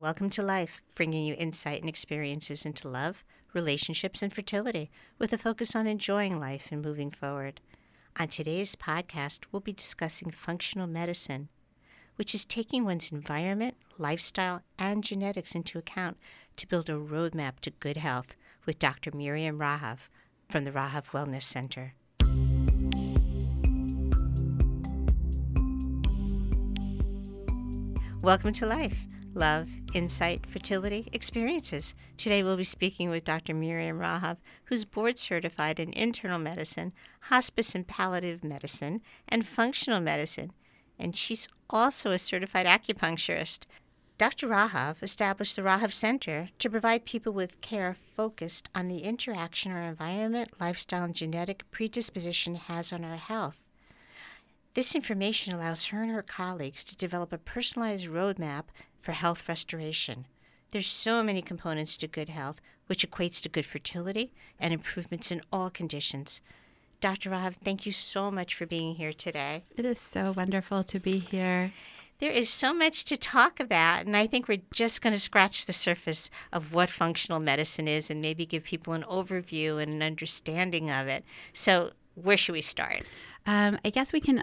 Welcome to Life, bringing you insight and experiences into love, relationships, and fertility, with a focus on enjoying life and moving forward. On today's podcast, we'll be discussing functional medicine, which is taking one's environment, lifestyle, and genetics into account to build a roadmap to good health with Dr. Miriam Rahav from the Rahav Wellness Center. Welcome to Life, love, insight, fertility, experiences. Today we'll be speaking with Dr. Miriam Rahav, who's board certified in internal medicine, hospice and palliative medicine, and functional medicine. And she's also a certified acupuncturist. Dr. Rahav established the Rahav Center to provide people with care focused on the interaction our environment, lifestyle, and genetic predisposition has on our health. This information allows her and her colleagues to develop a personalized roadmap for health restoration. There's so many components to good health, which equates to good fertility and improvements in all conditions. Dr. Rahav, thank you so much for being here today. It is so wonderful to be here. There is so much to talk about, and I think we're just going to scratch the surface of what functional medicine is and maybe give people an overview and an understanding of it. So where should we start? I guess we can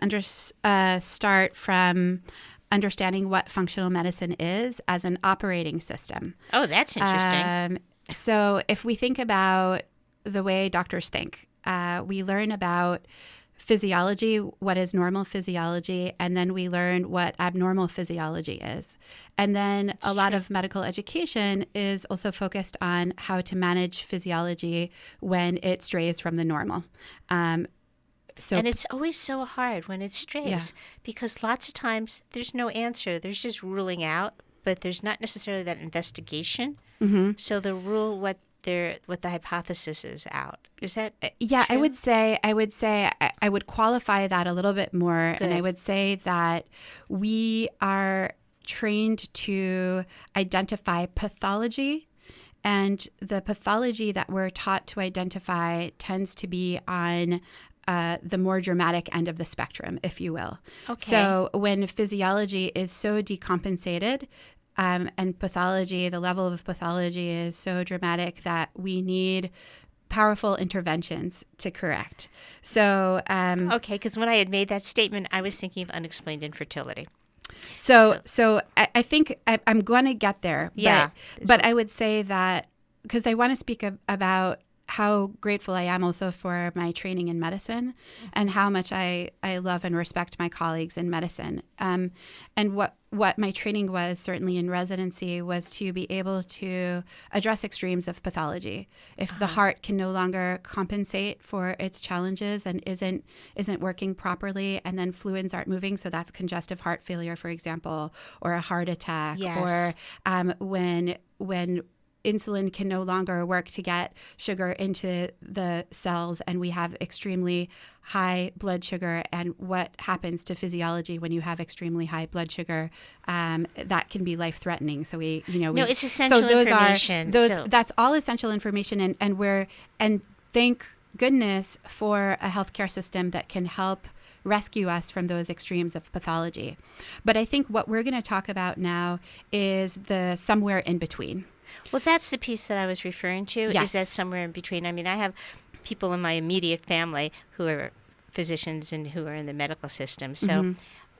start from understanding what functional medicine is as an operating system. Oh, that's interesting. So if we think about the way doctors think, we learn about physiology, what is normal physiology, and then we learn what abnormal physiology is. And then a lot of medical education is also focused on how to manage physiology when it strays from the normal. And it's always so hard when it strays because lots of times there's no answer. There's just ruling out, but there's not necessarily that investigation. Mm-hmm. So the rule, what the hypothesis is out. Is that true? I would qualify that a little bit more. Good. And I would say that we are trained to identify pathology. And the pathology that we're taught to identify tends to be on the more dramatic end of the spectrum, if you will. Okay. So when physiology is so decompensated and pathology, the level of pathology is so dramatic that we need powerful interventions to correct. So okay, because when I had made that statement, I was thinking of unexplained infertility. So I think I'm going to get there. But I would say that because I want to speak about how grateful I am also for my training in medicine and how much I love and respect my colleagues in medicine. And what my training was, certainly in residency, was to be able to address extremes of pathology. If the heart can no longer compensate for its challenges and isn't working properly, and then fluids aren't moving, so that's congestive heart failure, for example, or a heart attack, or when insulin can no longer work to get sugar into the cells and we have extremely high blood sugar, and what happens to physiology when you have extremely high blood sugar, that can be life-threatening. So it's essential information. That's all essential information, and thank goodness for a healthcare system that can help rescue us from those extremes of pathology. But I think what we're going to talk about now is the somewhere in between. Well, that's the piece that I was referring to, is that somewhere in between. I mean, I have people in my immediate family who are physicians and who are in the medical system. So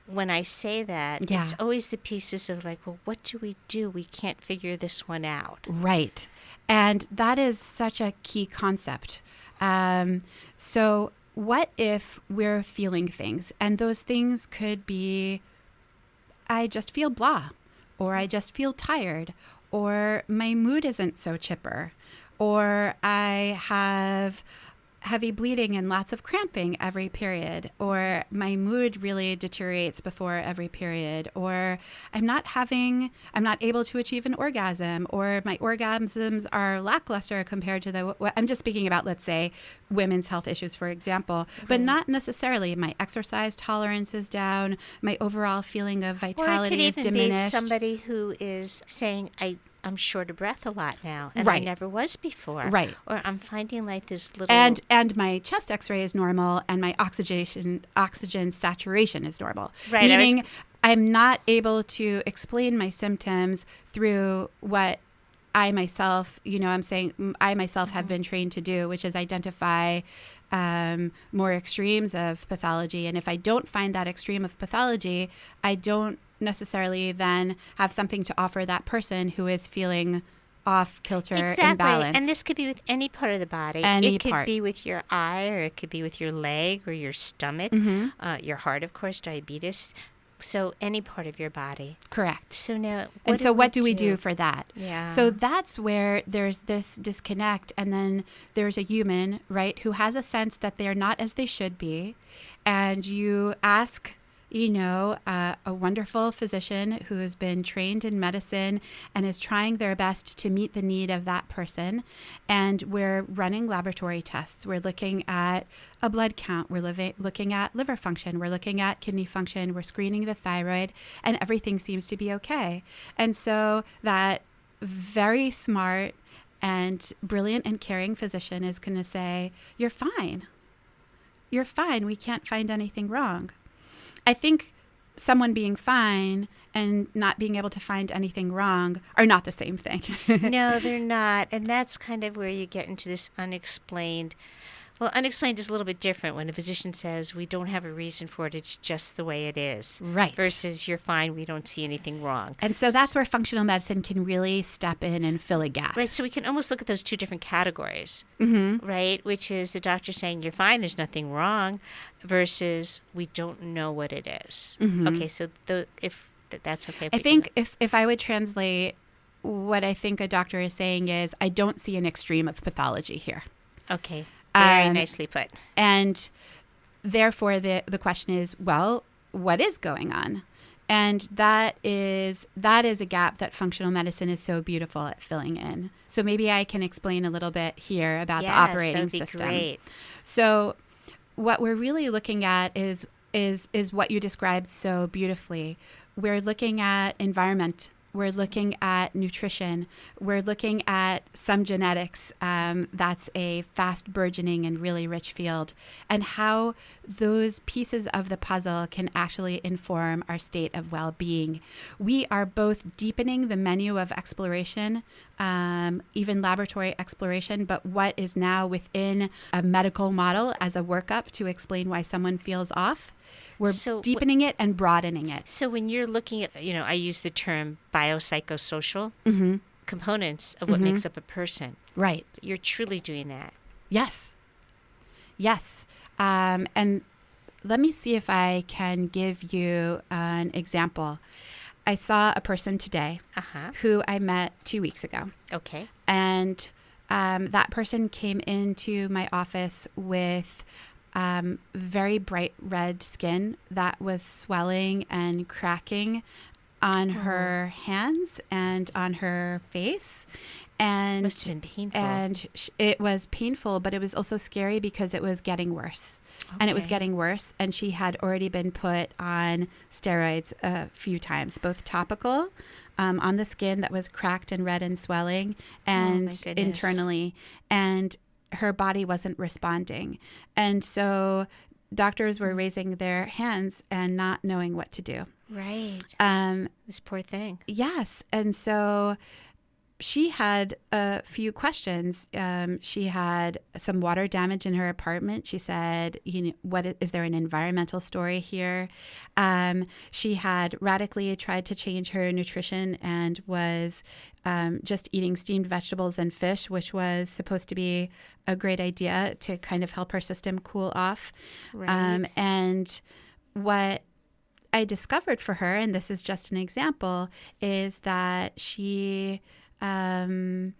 when I say that, it's always the pieces of like, well, what do we do? We can't figure this one out. Right. And that is such a key concept. So what if we're feeling things, and those things could be, I just feel blah, or I just feel tired, or my mood isn't so chipper, or I have heavy bleeding and lots of cramping every period, or my mood really deteriorates before every period, or I'm not able to achieve an orgasm, or my orgasms are lackluster compared to I'm just speaking about, let's say, women's health issues, for example, but not necessarily. My exercise tolerance is down, my overall feeling of vitality is diminished. Or it could even be somebody who is saying, I'm short of breath a lot now, and I never was before. Right. Or I'm finding like this little... And my chest X-ray is normal, and my oxygen saturation is normal. Right. Meaning I'm not able to explain my symptoms through what I myself, have been trained to do, which is identify more extremes of pathology. And if I don't find that extreme of pathology, I don't necessarily then have something to offer that person who is feeling off kilter, imbalanced. And this could be with any part of the body. It could be with your eye, or it could be with your leg or your stomach, your heart, of course, diabetes. So any part of your body. Correct. So now, what do we do for that? Yeah. So that's where there's this disconnect, and then there's a human, right, who has a sense that they're not as they should be, and you ask, a wonderful physician who has been trained in medicine and is trying their best to meet the need of that person. And we're running laboratory tests. We're looking at a blood count. We're looking at liver function. We're looking at kidney function. We're screening the thyroid, and everything seems to be okay. And so that very smart and brilliant and caring physician is going to say, "You're fine. You're fine. We can't find anything wrong." I think someone being fine and not being able to find anything wrong are not the same thing. No, they're not. And that's kind of where you get into this unexplained. Well, unexplained is a little bit different when a physician says, we don't have a reason for it, it's just the way it is. Right. Versus, you're fine, we don't see anything wrong. And so that's where functional medicine can really step in and fill a gap. Right, so we can almost look at those two different categories, right? Which is the doctor saying, you're fine, there's nothing wrong, versus we don't know what it is. Okay, so if that's okay. I think if I would translate, what I think a doctor is saying is, I don't see an extreme of pathology here. Okay. Very nicely put. And therefore, the question is, well, what is going on? And that is a gap that functional medicine is so beautiful at filling in. So maybe I can explain a little bit here about the operating system. Great. So what we're really looking at is what you described so beautifully. We're looking at environment. We're looking at nutrition. We're looking at some genetics. That's a fast burgeoning and really rich field, and how those pieces of the puzzle can actually inform our state of well-being. We are both deepening the menu of exploration, even laboratory exploration, but what is now within a medical model as a workup to explain why someone feels off. We're deepening it and broadening it. So when you're looking at, I use the term biopsychosocial components of what makes up a person. Right. You're truly doing that. Yes. Yes. And let me see if I can give you an example. I saw a person today who I met 2 weeks ago. Okay. And that person came into my office with very bright red skin that was swelling and cracking on her hands and on her face. And must have been painful. And it was painful, but it was also scary because it was getting worse. Okay. And it was getting worse. And she had already been put on steroids a few times, both topical on the skin that was cracked and red and swelling, and internally. And her body wasn't responding. And so doctors were raising their hands and not knowing what to do. Right. This poor thing. Yes. And so she had a few questions. She had some water damage in her apartment. She said, is there an environmental story here? She had radically tried to change her nutrition and was just eating steamed vegetables and fish, which was supposed to be a great idea to kind of help her system cool off. Right. And what I discovered for her, and this is just an example, is that she was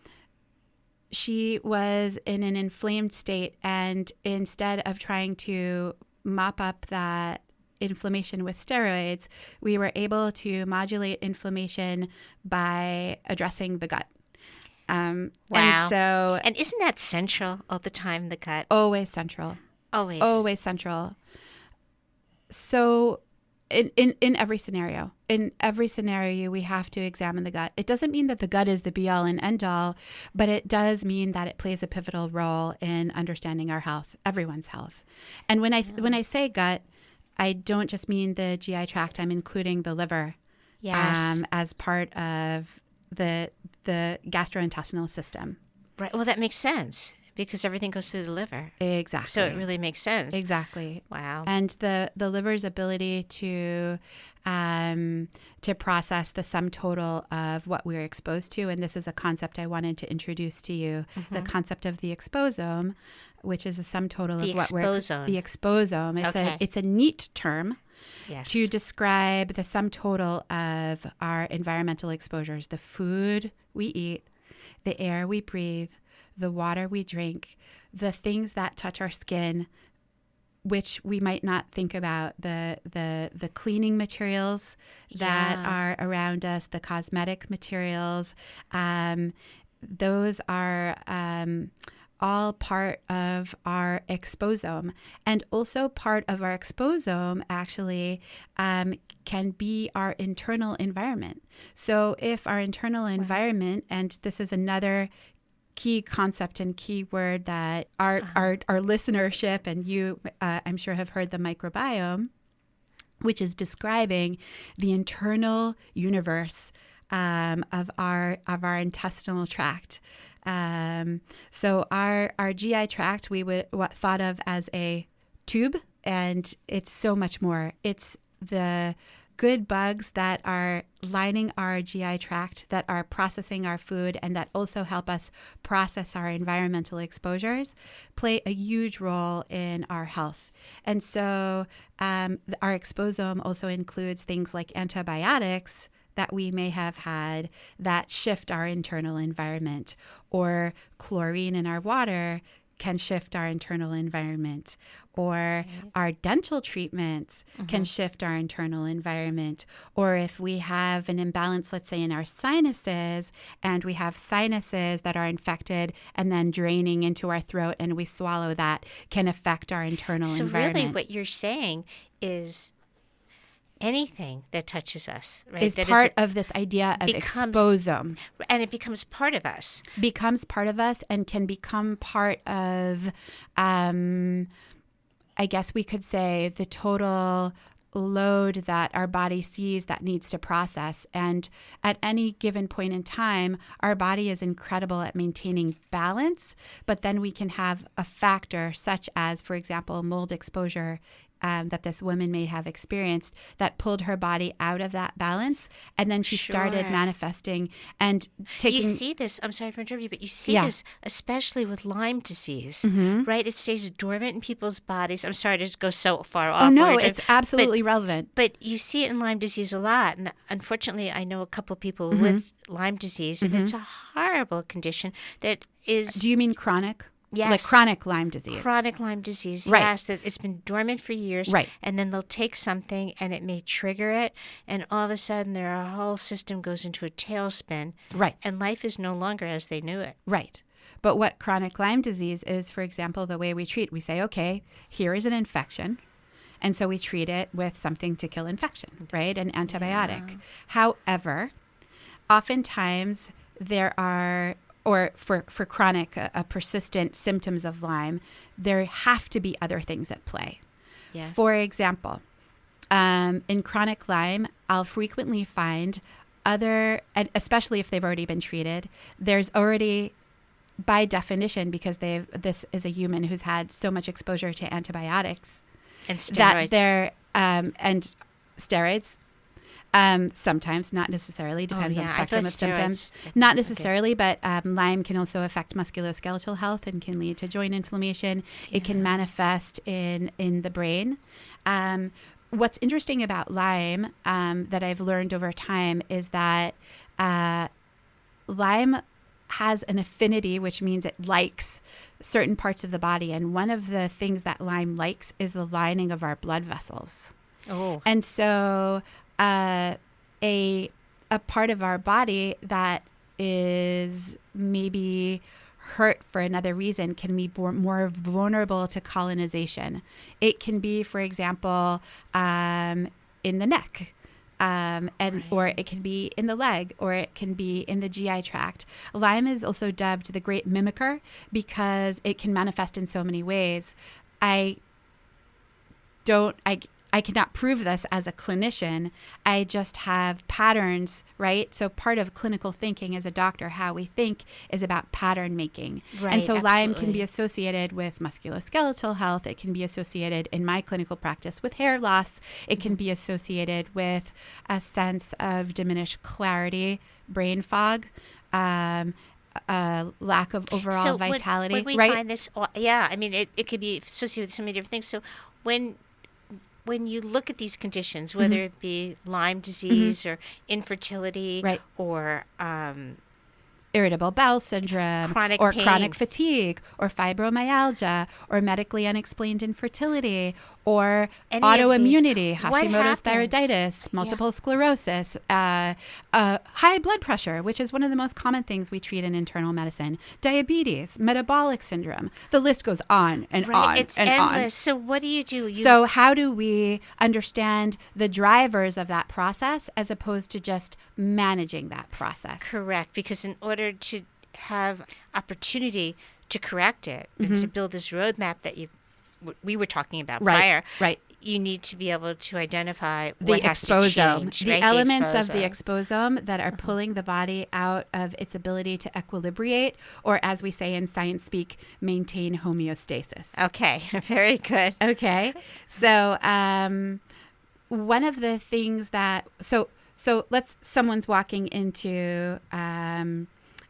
in an inflamed state, and instead of trying to mop up that inflammation with steroids, we were able to modulate inflammation by addressing the gut. Wow. And isn't that central all the time, the gut? Always central. Always central. So in every scenario, we have to examine the gut. It doesn't mean that the gut is the be all and end all, but it does mean that it plays a pivotal role in understanding our health, everyone's health. And when I say gut, I don't just mean the GI tract. I'm including the liver as part of the gastrointestinal system. Right. Well, that makes sense because everything goes through the liver. Exactly. So it really makes sense. Exactly. Wow. And the liver's ability to process the sum total of what we're exposed to, and this is a concept I wanted to introduce to you, the concept of the exposome, which is the sum total of what we're the exposome. It's a neat term to describe the sum total of our environmental exposures, the food we eat, the air we breathe, the water we drink, the things that touch our skin, which we might not think about, the cleaning materials that are around us, the cosmetic materials. Those are all part of our exposome. And also part of our exposome actually can be our internal environment. So if our internal environment, and this is another key concept and key word that our listenership and you, I'm sure, have heard, the microbiome, which is describing the internal universe of our intestinal tract. So our GI tract we would thought of as a tube, and it's so much more. It's the good bugs that are lining our GI tract, that are processing our food, and that also help us process our environmental exposures, play a huge role in our health. And so our exposome also includes things like antibiotics that we may have had that shift our internal environment, or chlorine in our water can shift our internal environment, or our dental treatments can shift our internal environment, or if we have an imbalance, let's say in our sinuses, and we have sinuses that are infected and then draining into our throat and we swallow, that can affect our internal environment. So really what you're saying is anything that touches us, right, is part of this idea of exposome. And it becomes part of us. Becomes part of us and can become part of, I guess we could say, the total load that our body sees that needs to process. And at any given point in time, our body is incredible at maintaining balance, but then we can have a factor such as, for example, mold exposure that this woman may have experienced that pulled her body out of that balance. And then she started manifesting and taking... You see this, I'm sorry for interrupting you, but you see this especially with Lyme disease, right? It stays dormant in people's bodies. I'm sorry to go so far off. Oh, no, it's absolutely relevant. But you see it in Lyme disease a lot. And unfortunately, I know a couple of people with Lyme disease, and it's a horrible condition that is... Do you mean chronic? Yes. Like chronic Lyme disease. Chronic Lyme disease, right. Yes. That it's been dormant for years. Right. And then they'll take something and it may trigger it. And all of a sudden their whole system goes into a tailspin. Right. And life is no longer as they knew it. Right. But what chronic Lyme disease is, for example, the way we treat, we say, okay, here is an infection. And so we treat it with something to kill infection, right? An antibiotic. Yeah. However, oftentimes there are... or for chronic, persistent symptoms of Lyme, there have to be other things at play. Yes. For example, in chronic Lyme, I'll frequently find and especially if they've already been treated, there's already, by definition, because this is a human who's had so much exposure to antibiotics. And steroids. That they're, and steroids. Sometimes, not necessarily, depends on spectrum of symptoms. Not necessarily, but Lyme can also affect musculoskeletal health and can lead to joint inflammation. Yeah. It can manifest in the brain. What's interesting about Lyme that I've learned over time is that Lyme has an affinity, which means it likes certain parts of the body. And one of the things that Lyme likes is the lining of our blood vessels. Oh. And so... a part of our body that is maybe hurt for another reason can be more vulnerable to colonization. It can be, for example, in the neck, or it can be in the leg, or it can be in the GI tract. Lyme is also dubbed the great mimicker because it can manifest in so many ways. I cannot prove this as a clinician. I just have patterns, right? So part of clinical thinking as a doctor, how we think is about pattern making. Right, and so Lyme can absolutely. be associated with musculoskeletal health. It can be associated in my clinical practice with hair loss. It can be associated with a sense of diminished clarity, brain fog, lack of overall vitality. When we right? find this, yeah, I mean, it could be associated with so many different things. So when you look at these conditions, whether it be Lyme disease or infertility Right. or irritable bowel syndrome, Chronic or pain. chronic fatigue, or fibromyalgia, or medically unexplained infertility, or Any of autoimmunity, these, what Hashimoto's happens? thyroiditis, multiple Yeah. sclerosis, high blood pressure, which is one of the most common things we treat in internal medicine, diabetes, metabolic syndrome. The list goes on and right, on it's and endless. on. So what do you do? So how do we understand the drivers of that process as opposed to just managing that process? Correct, because in order to have opportunity to correct it and to build this roadmap that we were talking about prior, Right. you need to be able to identify The what has to exposome, change. the right? elements of the exposome that are pulling the body out of its ability to equilibrate, or as we say in science speak, maintain homeostasis. Okay, very good. Okay. So one of the things that so someone's walking into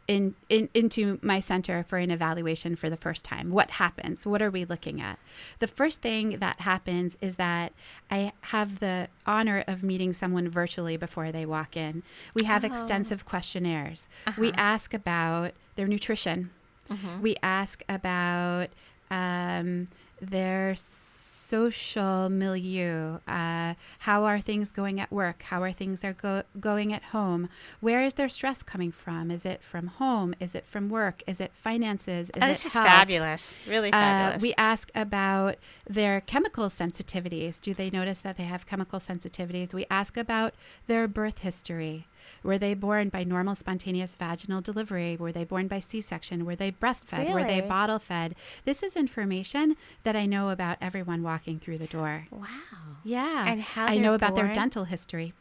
into my center for an evaluation for the first time. What happens? What are we looking at? The first thing that happens is that I have the honor of meeting someone virtually before they walk in. We have extensive questionnaires. We ask about their nutrition. We ask about their social milieu. How are things going at work? How are things going at home? Where is their stress coming from? Is it from home? Is it from work? Is it finances? Is it This is health? fabulous. Really fabulous. We ask about their chemical sensitivities. Do they notice that they have chemical sensitivities? We ask about their birth history. Were they born by normal spontaneous vaginal delivery? Were they born by C-section? Were they breastfed? Were they Really? bottle fed? This is information that I know about everyone walking through the door. Wow. Yeah. And how I they're know about their born? dental history.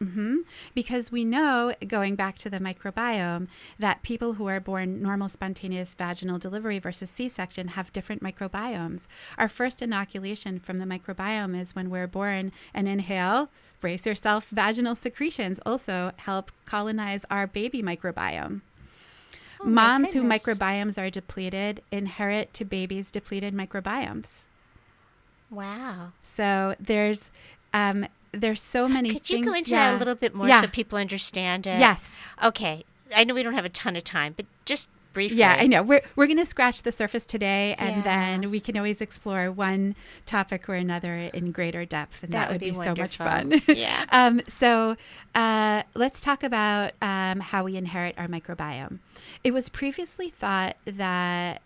Because we know, going back to the microbiome, that people who are born normal spontaneous vaginal delivery versus C-section have different microbiomes. Our first inoculation from the microbiome is when we're born and inhale. Brace yourself. Vaginal secretions also help colonize our baby microbiome. Oh, my Moms who goodness. microbiomes are depleted inherit to babies depleted microbiomes. Wow. So there's so many things. Could you go into that a little bit more so people understand it? Yes. Okay. I know we don't have a ton of time, but just briefly. Yeah, I know. We're going to scratch the surface today, and Yeah. then we can always explore one topic or another in greater depth, and that would be so much wonderful. fun. Yeah. So let's talk about how we inherit our microbiome. It was previously thought that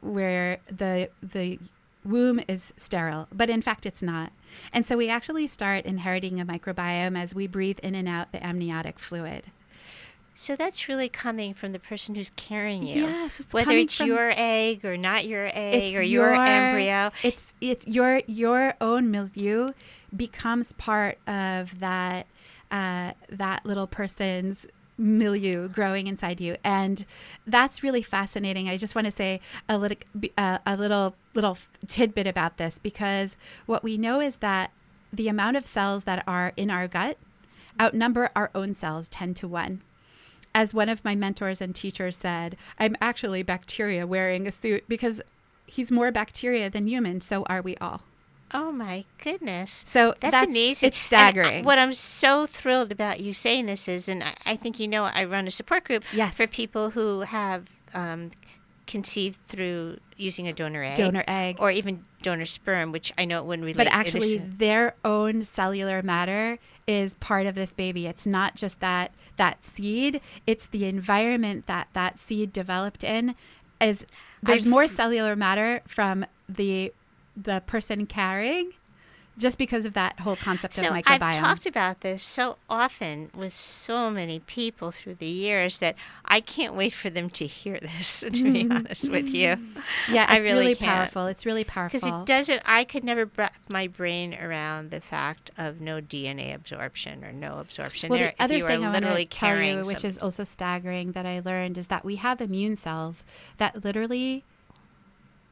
where the womb is sterile, but in fact it's not. And so we actually start inheriting a microbiome as we breathe in and out the amniotic fluid. So that's really coming from the person who's carrying you. Yes, it's whether coming it's from- your egg or not your egg It's or your embryo. It's your own milieu becomes part of that little person's milieu growing inside you, and that's really fascinating. I just want to say a little tidbit about this, because what we know is that the amount of cells that are in our gut outnumber our own cells 10 to 1. As one of my mentors and teachers said, I'm actually bacteria wearing a suit, because he's more bacteria than human. So are we all. Oh my goodness. So that's amazing. It's staggering. And what I'm so thrilled about you saying this is, and I think I run a support group Yes. for people who have conceived through using a donor egg. Or even donor sperm, which I know it wouldn't relate. But actually, their own cellular matter is part of this baby. It's not just that seed. It's the environment that seed developed in. There's more cellular matter from the person carrying just because of that whole concept of microbiome. I've talked about this so often with so many people through the years that I can't wait for them to hear this, to be honest with you. Yeah, it's really can't. powerful. It's really powerful. Because it doesn't, I could never wrap my brain around the fact of no DNA absorption or no absorption. Well, the other thing I want to tell you, something. which is also staggering that I learned, is that we have immune cells that literally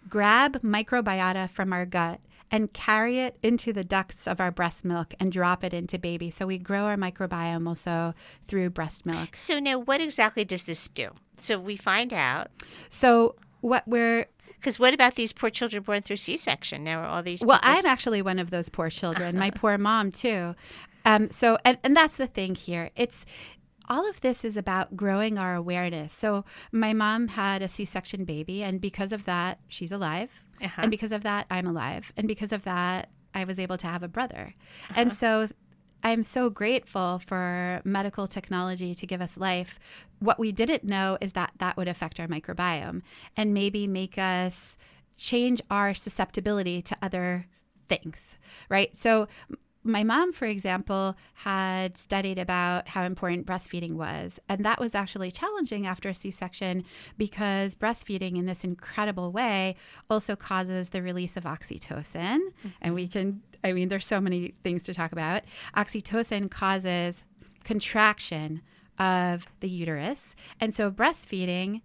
grab microbiota from our gut and carry it into the ducts of our breast milk and drop it into baby. So we grow our microbiome also through breast milk. So now what exactly does this do? So we find out. So because what about these poor children born through C-section? Now are all these Well, I'm actually one of those poor children. My poor mom too. And that's the thing here. All of this is about growing our awareness. So my mom had a C-section baby, and because of that, she's alive. And because of that, I'm alive. And because of that, I was able to have a brother. And so I'm so grateful for medical technology to give us life. What we didn't know is that that would affect our microbiome and maybe make us change our susceptibility to other things, right? So my mom, for example, had studied about how important breastfeeding was. And that was actually challenging after a C-section because breastfeeding in this incredible way also causes the release of oxytocin. And there's so many things to talk about. Oxytocin causes contraction of the uterus. And so breastfeeding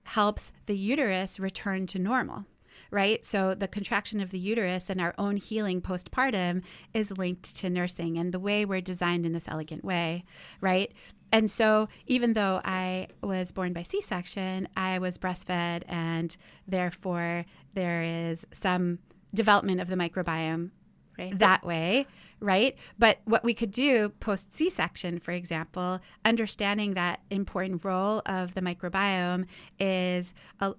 helps the uterus return to normal. Right? So the contraction of the uterus and our own healing postpartum is linked to nursing and the way we're designed in this elegant way, right? And so even though I was born by C-section, I was breastfed, and therefore there is some development of the microbiome that way, right? But what we could do post C-section, for example, understanding that important role of the microbiome is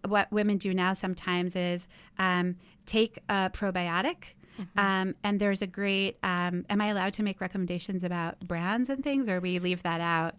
what women do now sometimes is take a probiotic. And there's a great, am I allowed to make recommendations about brands and things, or we leave that out?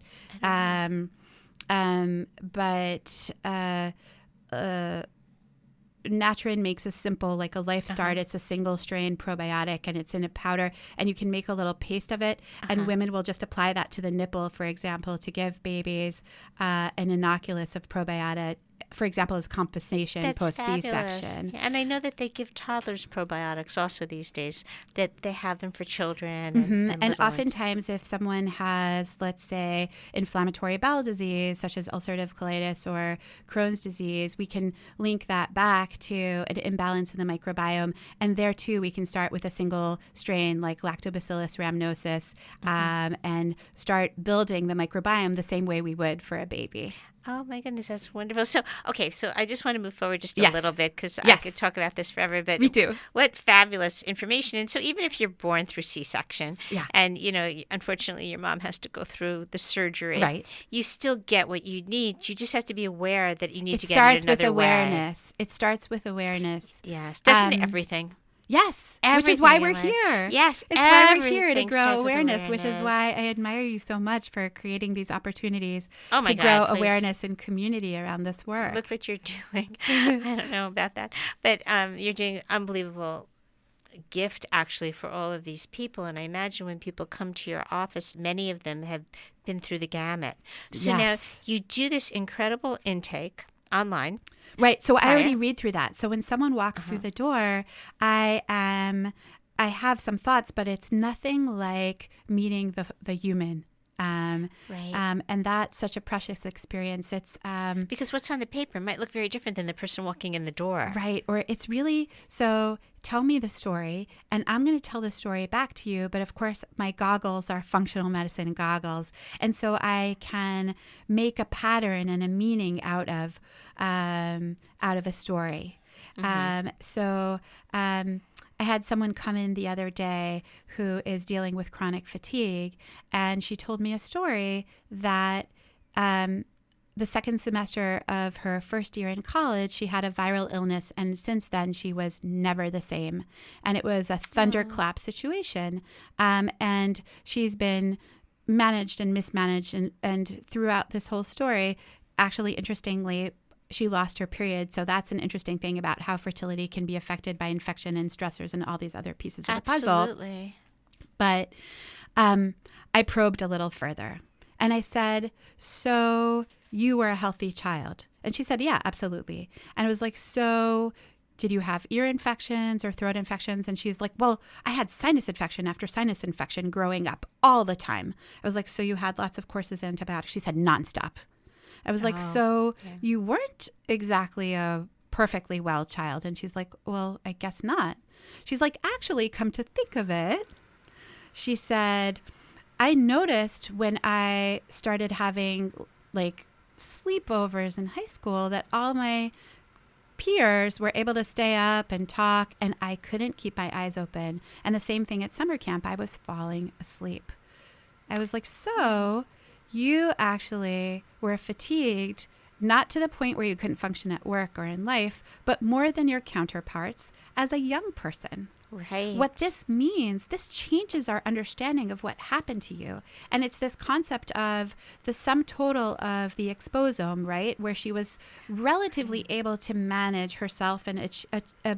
Natrin makes a simple, like a Life Start. It's a single strain probiotic, and it's in a powder, and you can make a little paste of it. And women will just apply that to the nipple, for example, to give babies an inoculus of probiotic, for example, as compensation post C-section. And I know that they give toddlers probiotics also these days, that they have them for children. And oftentimes if someone has, let's say, inflammatory bowel disease, such as ulcerative colitis or Crohn's disease, we can link that back to an imbalance in the microbiome. And there too, we can start with a single strain like Lactobacillus rhamnosus and start building the microbiome the same way we would for a baby. Oh my goodness, that's wonderful. So I just want to move forward just a little bit because I could talk about this forever. But me too. What fabulous information! And so even if you're born through C-section, and unfortunately your mom has to go through the surgery, right? You still get what you need. You just have to be aware that you need to get it another way. It starts with awareness. It starts with awareness. Yes, doesn't everything? Yes, everything, which is why we're here. Yes, it's why we're here to grow awareness, which is why I admire you so much for creating these opportunities to grow awareness and community around this work. Look what you're doing. I don't know about that, but you're doing an unbelievable gift actually for all of these people. And I imagine when people come to your office, many of them have been through the gamut. So now you do this incredible intake online. Right. So I already read through that. So when someone walks through the door, I have some thoughts, but it's nothing like meeting the human. Right. And that's such a precious experience. It's because what's on the paper might look very different than the person walking in the door. Right. Or it's really, so tell me the story and I'm going to tell the story back to you. But of course, my goggles are functional medicine goggles. And so I can make a pattern and a meaning out of a story. I had someone come in the other day who is dealing with chronic fatigue, and she told me a story that the second semester of her first year in college, she had a viral illness, and since then she was never the same. And it was a thunderclap situation. And she's been managed and mismanaged, and throughout this whole story, actually, interestingly, she lost her period. So that's an interesting thing about how fertility can be affected by infection and stressors and all these other pieces of the puzzle. Absolutely. But I probed a little further and I said, so you were a healthy child? And she said, yeah, absolutely. And I was like, so did you have ear infections or throat infections? And she's like, well, I had sinus infection after sinus infection growing up all the time. I was like, so you had lots of courses of antibiotics? She said, nonstop. I was like, so you weren't exactly a perfectly well child? And she's like, well, I guess not. She's like, actually, come to think of it, she said, I noticed when I started having like sleepovers in high school that all my peers were able to stay up and talk, and I couldn't keep my eyes open. And the same thing at summer camp, I was falling asleep. I was like, so you actually were fatigued, not to the point where you couldn't function at work or in life, but more than your counterparts as a young person. Right. What this means, this changes our understanding of what happened to you. And it's this concept of the sum total of the exposome, right? Where she was relatively able to manage herself and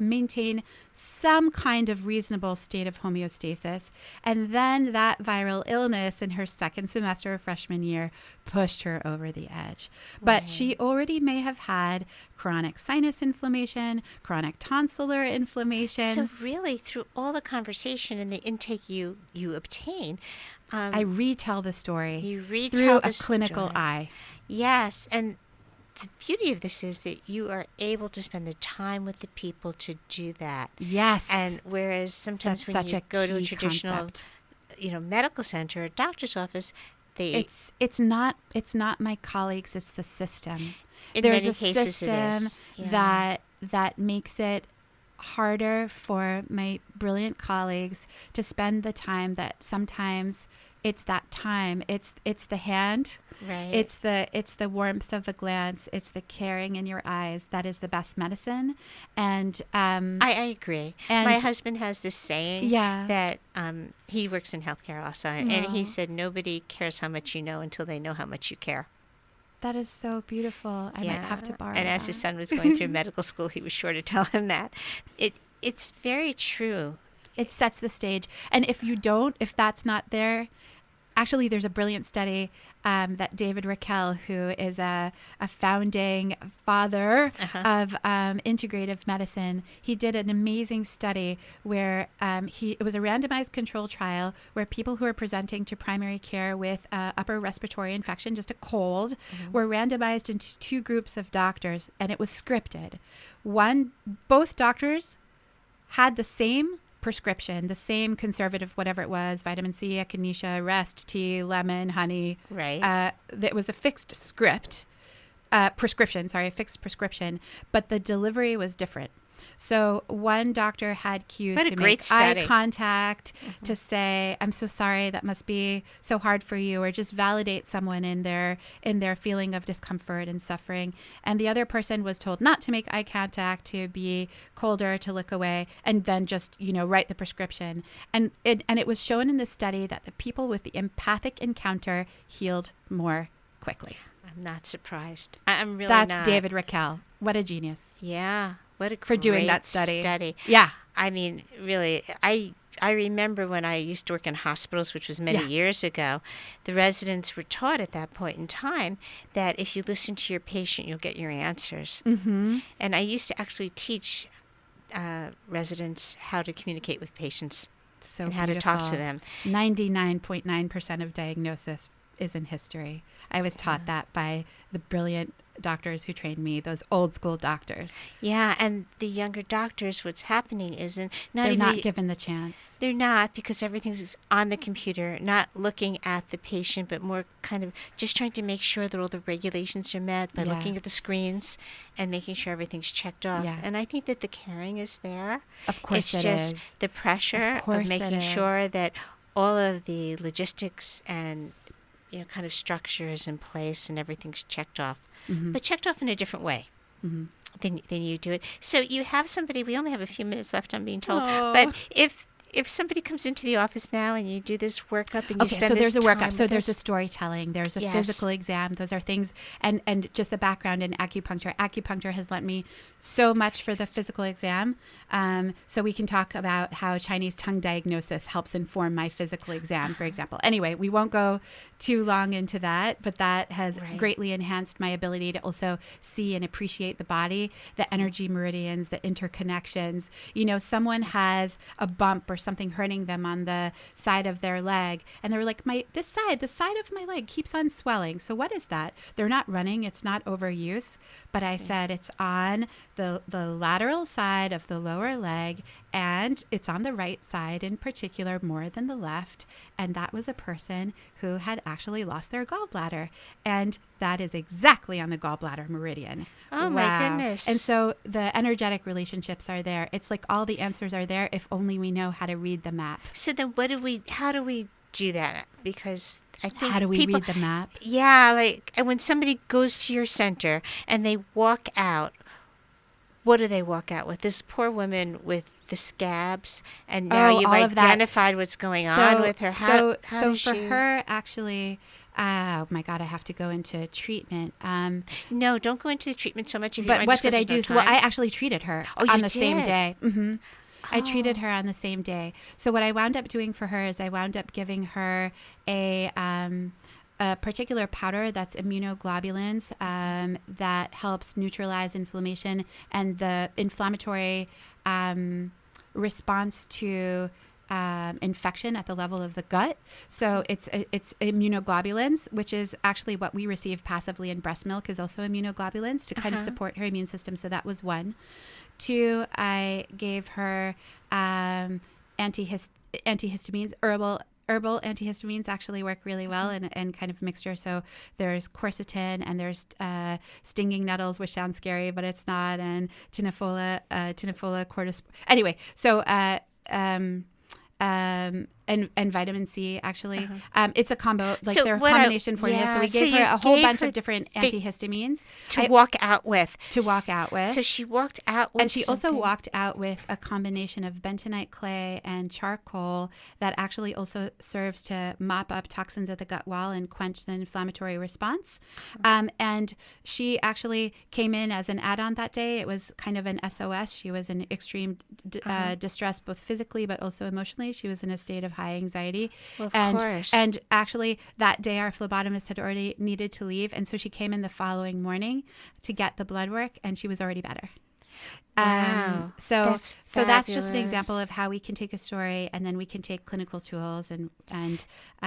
maintain some kind of reasonable state of homeostasis. And then that viral illness in her second semester of freshman year pushed her over the edge. But she already may have had chronic sinus inflammation, chronic tonsillar inflammation. So really, through all the conversation and the intake you obtain, I retell the story through a clinical eye. Yes, and the beauty of this is that you are able to spend the time with the people to do that. Yes. And whereas sometimes when you go to a traditional, medical center or doctor's office, it's not my colleagues, it's the system. In There's many a cases system that makes it harder for my brilliant colleagues to spend the time that sometimes it's that time. It's the hand. Right. It's the warmth of a glance. It's the caring in your eyes. That is the best medicine. And I agree. And my husband has this saying that he works in healthcare also, and he said nobody cares how much you know until they know how much you care. That is so beautiful. I might have to borrow And as his son was going through medical school, he was sure to tell him that. It's very true. It sets the stage. And if that's not there, actually, there's a brilliant study that David Raquel, who is a founding father of integrative medicine, he did an amazing study where it was a randomized control trial where people who are presenting to primary care with upper respiratory infection, just a cold, were randomized into two groups of doctors, and it was scripted. Both doctors had the same prescription, the same conservative, whatever it was, vitamin C, echinacea, rest, tea, lemon, honey. Right. That was a fixed prescription, but the delivery was different. So one doctor had cues to make eye contact, to say, I'm so sorry, that must be so hard for you, or just validate someone in their feeling of discomfort and suffering. And the other person was told not to make eye contact, to be colder, to look away, and then just, write the prescription. And it was shown in the study that the people with the empathic encounter healed more quickly. I'm not surprised. I'm really not. That's David Raquel. What a genius. Yeah. What a for doing that study. Yeah. I mean, really, I remember when I used to work in hospitals, which was many years ago, the residents were taught at that point in time that if you listen to your patient, you'll get your answers. Mm-hmm. And I used to actually teach residents how to communicate with patients and how to talk to them. 99.9% of diagnosis is in history. I was taught that by the brilliant doctors who trained me, those old school doctors. Yeah, and the younger doctors, what's happening is they're not given the chance. They're not, because everything's on the computer, not looking at the patient, but more kind of just trying to make sure that all the regulations are met by looking at the screens and making sure everything's checked off. Yeah. And I think that the caring is there. Of course it's just the pressure of making sure that all of the logistics and kind of structure is in place and everything's checked off. Mm-hmm. But checked off in a different way than you do it. So you have somebody, we only have a few minutes left, I'm being told. Oh. But if if somebody comes into the office now and you do this workup and you Okay, spend so there's this a workup. time So with there's a us- storytelling. There's a Yes. physical exam. Those are things, and just the background in acupuncture. Acupuncture has lent me so much for the physical exam. So we can talk about how Chinese tongue diagnosis helps inform my physical exam, for example. Anyway, we won't go too long into that, but that has Right. greatly enhanced my ability to also see and appreciate the body, the energy meridians, the interconnections. You know, someone has a bump or something hurting them on the side of their leg, and they're like, the side of my leg keeps on swelling. So what is that? They're not running. It's not overuse. But I said it's on the lateral side of the lower leg, and it's on the right side in particular more than the left. And that was a person who had actually lost their gallbladder. And that is exactly on the gallbladder meridian. Oh, my goodness. And so the energetic relationships are there. It's like all the answers are there if only we know how to read the map. So then how do we do that? Because I think How do we people, read the map? Yeah, like when somebody goes to your center and they walk out, what do they walk out with? This poor woman with the scabs, and now Oh, you've all of that. identified what's going on with her. How So does for she... her, actually, oh my God, I have to go into treatment. No, don't go into the treatment so much. If you But don't, what just 'cause did I there's do? no So I time. actually treated her Oh, on you the same did? day. I treated Oh. her on the same day. So what I wound up doing for her is I wound up giving her a particular powder that's immunoglobulins that helps neutralize inflammation and the inflammatory response to infection at the level of the gut. So it's immunoglobulins, which is actually what we receive passively in breast milk, is also immunoglobulins to kind of support her immune system. So that was one. Two, I gave her antihistamines. Herbal antihistamines actually work really well and kind of mixture. So there's quercetin and there's stinging nettles, which sounds scary, but it's not, and tinifola cordyceps. Anyway, so and vitamin C actually. It's a combo, like So they're a what combination formula. yeah, So we so gave her you a whole gave bunch her of different the- antihistamines to walk out with. So she walked out with and she also something. walked out with a combination of bentonite clay and charcoal that actually also serves to mop up toxins at the gut wall and quench the inflammatory response. And she actually came in as an add-on that day. It was kind of an SOS. She was in extreme distress, both physically but also emotionally. She was in a state of high anxiety. Well, of and course. and actually that day our phlebotomist had already needed to leave, and so she came in the following morning to get the blood work, and she was already better. Wow. So that's just an fabulous. example of how we can take a story and then we can take clinical tools and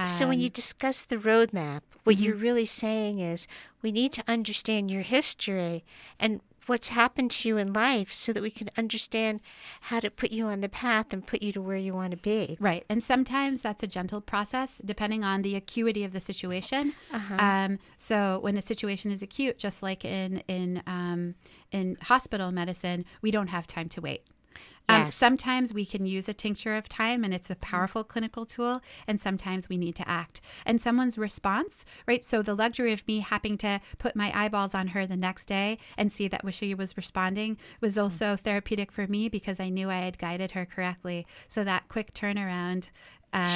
So when you discuss the roadmap, what you're really saying is we need to understand your history and what's happened to you in life so that we can understand how to put you on the path and put you to where you want to be. right, and sometimes that's a gentle process depending on the acuity of the situation. So when a situation is acute, just like in hospital medicine, we don't have time to wait. Yes. Sometimes we can use a tincture of time and it's a powerful clinical tool, and sometimes we need to act. And someone's response, right? So the luxury of me having to put my eyeballs on her the next day and see that she was responding was also therapeutic for me because I knew I had guided her correctly. So that quick turnaround,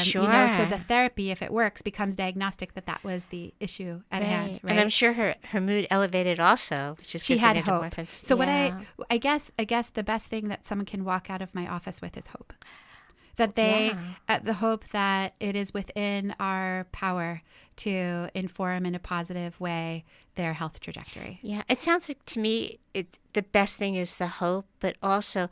Sure. so the therapy, if it works, becomes diagnostic that was the issue at hand. Right? And I'm sure her mood elevated also, which is She good had for the hope. endorphins. So Yeah. what I guess the best thing that someone can walk out of my office with is hope. That they, the hope that it is within our power to inform in a positive way their health trajectory. Yeah, it sounds like to me the best thing is the hope, but also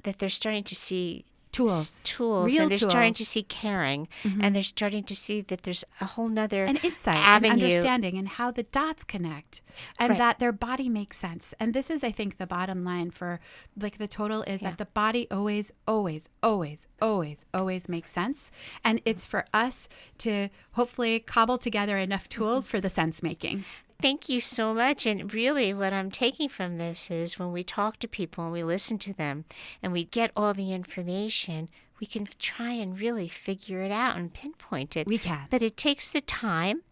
that they're starting to see Tools, and they're starting to tools. see caring, and they're starting to see that there's a whole nother And insight avenue. and understanding and how the dots connect and Right. that their body makes sense. And this is, I think, the bottom line for like the total is that the body always makes sense. And it's for us to hopefully cobble together enough tools for the sense making. Thank you so much. And really what I'm taking from this is when we talk to people and we listen to them and we get all the information, we can try and really figure it out and pinpoint it. We can. But it takes the time,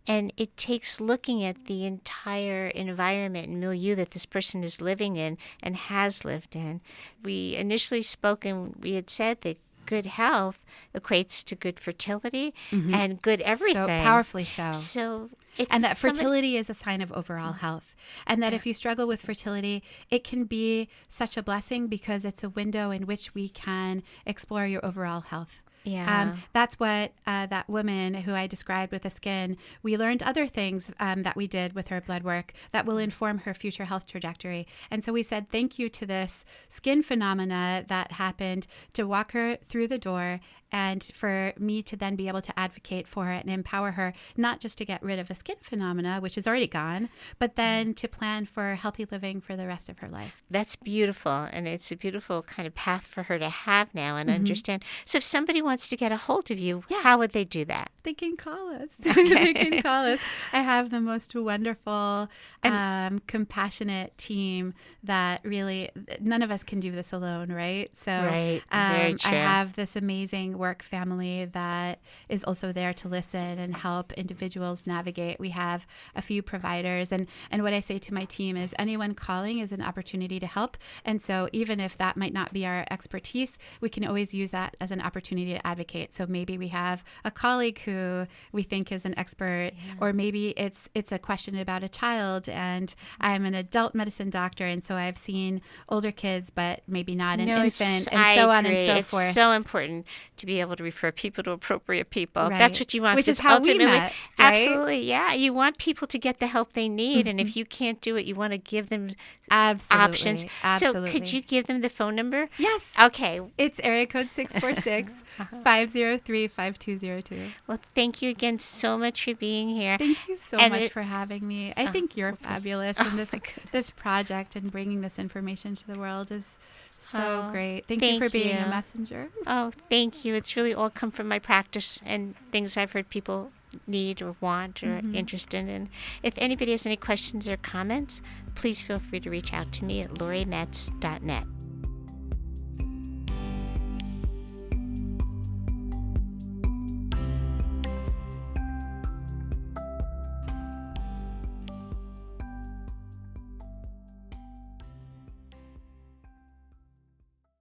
and it takes looking at the entire environment and milieu that this person is living in and has lived in. We initially spoke and we had said that good health equates to good fertility and good everything. So powerfully so. So and that fertility is a sign of overall health. And that if you struggle with fertility, it can be such a blessing because it's a window in which we can explore your overall health. Yeah. That's what that woman who I described with the skin, we learned other things that we did with her blood work that will inform her future health trajectory. And so we said thank you to this skin phenomena that happened to walk her through the door and for me to then be able to advocate for her and empower her, not just to get rid of a skin phenomena, which is already gone, but then to plan for healthy living for the rest of her life. That's beautiful. And it's a beautiful kind of path for her to have now and understand. So if somebody wants to get a hold of you, how would they do that? They can call us. Okay. They can call us. I have the most wonderful, compassionate team that really, none of us can do this alone, right? So right. Very true. I have this amazing work family that is also there to listen and help individuals navigate. We have a few providers. And what I say to my team is anyone calling is an opportunity to help. And so even if that might not be our expertise, we can always use that as an opportunity to advocate. So maybe we have a colleague who we think is an expert, or maybe it's a question about a child. And I'm an adult medicine doctor, and so I've seen older kids, but maybe not an infant, and so on and so forth. It's so important to be able to refer people to appropriate people. Right. That's what you want. Which is how we met, right? Absolutely, yeah. You want people to get the help they need, and if you can't do it, you want to give them options. Absolutely. So could you give them the phone number? Yes. Okay. It's area code 646-503-5202. Well, thank you again so much for being here. Thank you so much for having me. I think you're fabulous, and this project and bringing this information to the world is so great. Thank you for being a messenger. Oh, thank you. It's really all come from my practice and things I've heard people need or want or interested in. If anybody has any questions or comments, please feel free to reach out to me at lauriemetz.net.